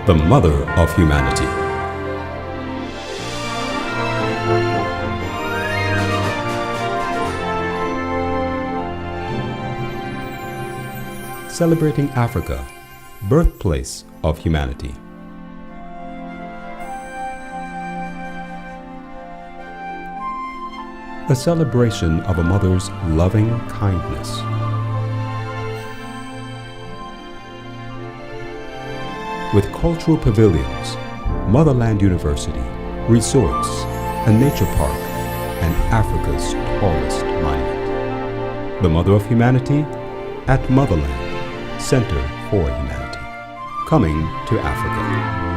the mother of humanity. Celebrating Africa, birthplace of humanity. A celebration of a mother's loving kindness. With cultural pavilions, Motherland University, resorts, a nature park, and Africa's tallest monument. The Mother of Humanity at Motherland Center for Humanity. Coming to Africa.